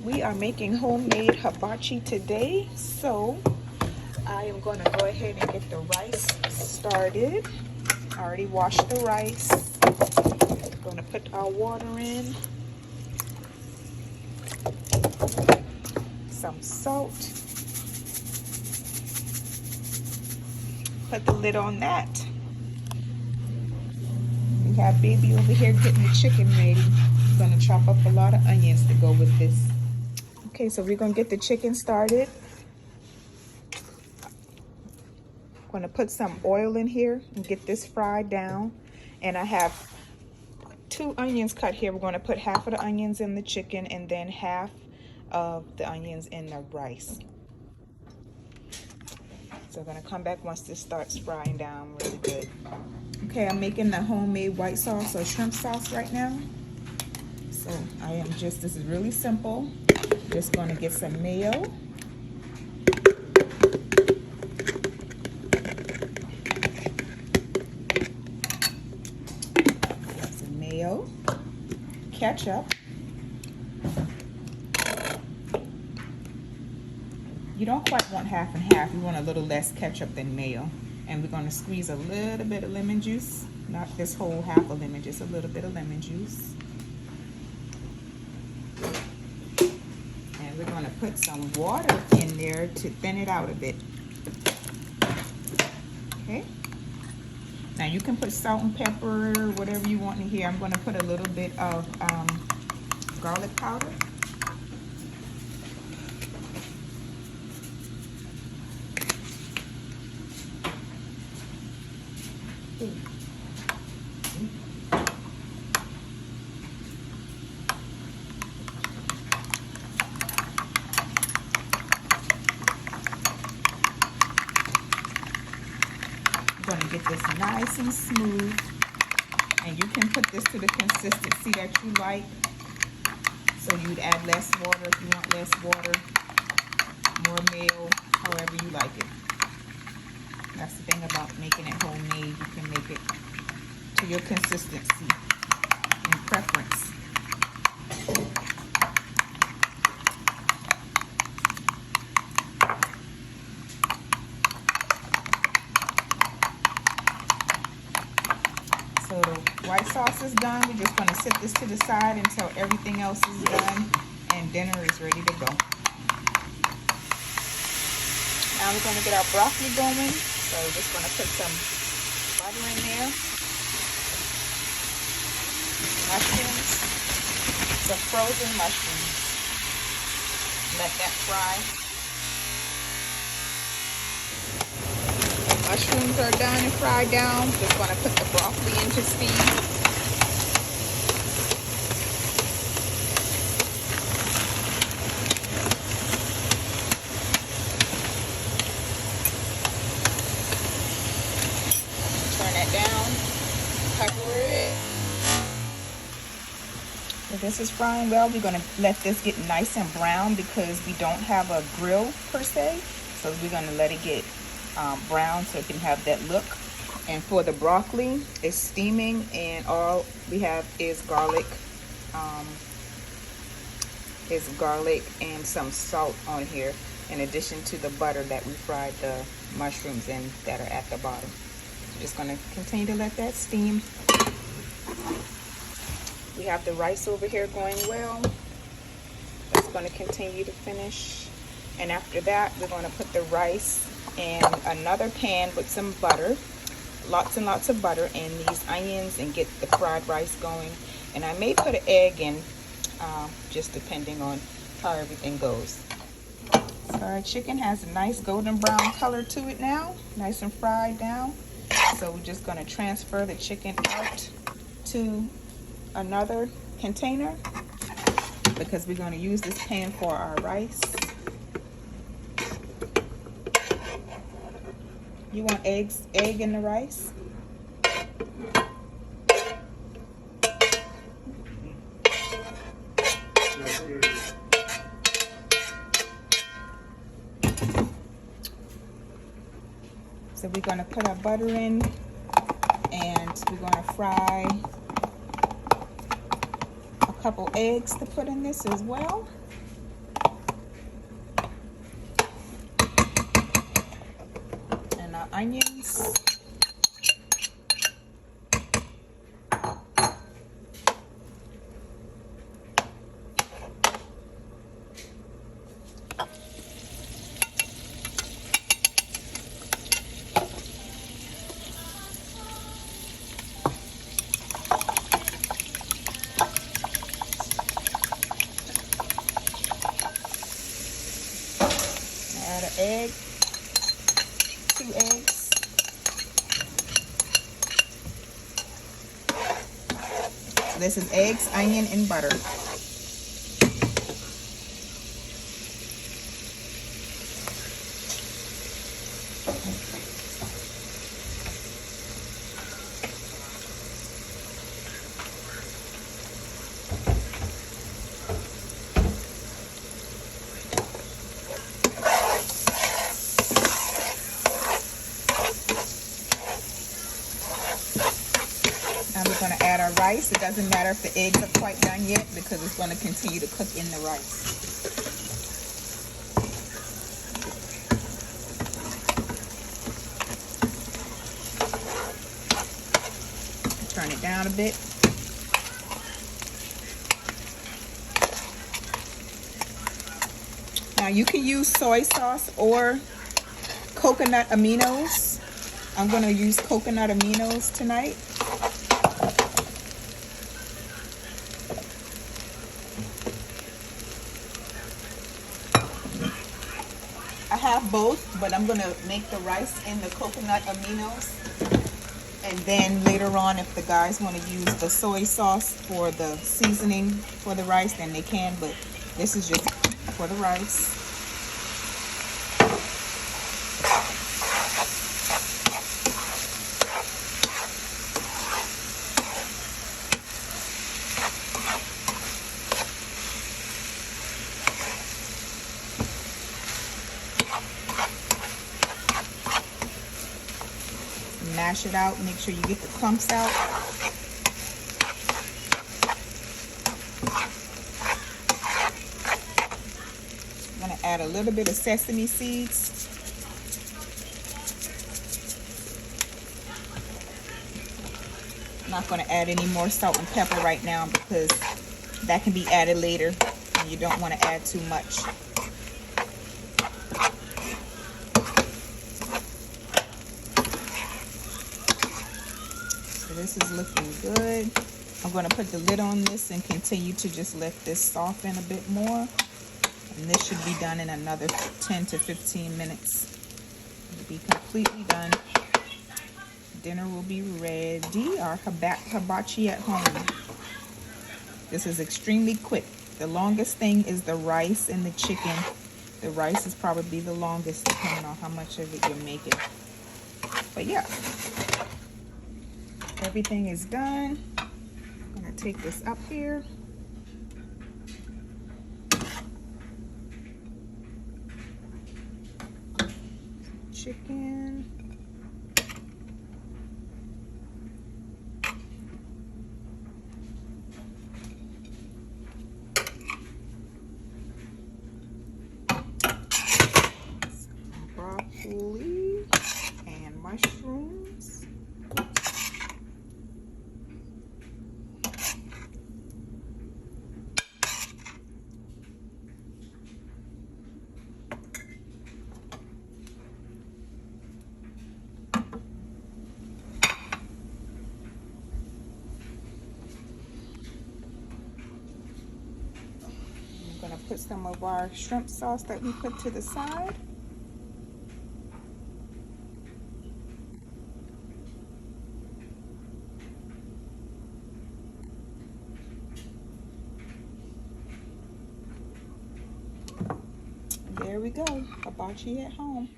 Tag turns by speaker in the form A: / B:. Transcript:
A: We are making homemade hibachi today, so I am going to go ahead and get the rice started. I already washed the rice. I'm going to put our water in, some salt, put the lid on that. We have baby over here getting the chicken ready. I'm going to chop up a lot of onions to go with this. Okay, so we're going to get the chicken started. I'm going to put some oil in here and get this fried down. And I have 2 onions cut here. We're going to put half of the onions in the chicken and then half of the onions in the rice. So I'm going to come back once this starts frying down really good. Okay, I'm making the homemade white sauce or shrimp sauce right now. So this is really simple. Just going to get some mayo. Some mayo, ketchup. You don't quite want half and half. You want a little less ketchup than mayo. And we're going to squeeze a little bit of lemon juice. Not this whole half of lemon, just a little bit of lemon juice. And we're going to put some water in there to thin it out a bit. Okay. Now you can put salt and pepper, whatever you want in here. I'm going to put a little bit of garlic powder. I'm going to get this nice and smooth, and you can put this to the consistency that you like. So you'd add less water if you want less water, more mayo, however you like it. That's the thing about making it homemade. You can make it to your consistency and preference. So the white sauce is done. We're just going to set this to the side until everything else is done and dinner is ready to go. Now we're going to get our broccoli going. So we're just going to put some butter in there. Mushrooms. The frozen mushrooms. Let that fry. Mushrooms are done and fried down. Just going to put the broccoli into steam. Turn that down. Cover it. So this is frying well. We're going to let this get nice and brown because we don't have a grill per se. So we're going to let it get brown so it can have that look. And for the broccoli, it's steaming and all we have is garlic and some salt on here, in addition to the butter that we fried the mushrooms in that are at the bottom. So just going to continue to let that steam. We have the rice over here going well. That's going to continue to finish. And after that, we're going to put the rice in another pan with some butter, lots and lots of butter, and these onions, and get the fried rice going. And I may put an egg in, just depending on how everything goes. So our chicken has a nice golden brown color to it now, nice and fried down. So we're just going to transfer the chicken out to another container because we're going to use this pan for our rice. You want egg in the rice? So we're going to put our butter in, and we're going to fry a couple eggs to put in this as well. onions. Add an egg, 2 eggs. So this is eggs, onion, and butter. Now we're going to add our rice. It doesn't matter if the eggs are quite done yet because it's going to continue to cook in the rice. Turn it down a bit. Now you can use soy sauce or coconut aminos. I'm going to use coconut aminos tonight. I have both, but I'm going to make the rice in the coconut aminos. And then later on, if the guys want to use the soy sauce for the seasoning for the rice, then they can. But this is just for the rice. Mash it out, make sure you get the clumps out. I'm going to add a little bit of sesame seeds. I'm not going to add any more salt and pepper right now because that can be added later and you don't want to add too much. This is looking good. I'm going to put the lid on this and continue to just let this soften a bit more. And this should be done in another 10 to 15 minutes. It'll be completely done. Dinner will be ready. Our hibachi at home. This is extremely quick. The longest thing is the rice and the chicken. The rice is probably the longest depending on how much of it you're making. But yeah. Everything is done. I'm going to take this up here. Chicken. Some broccoli and mushrooms. Going to put some of our shrimp sauce that we put to the side. And there we go, hibachi at home.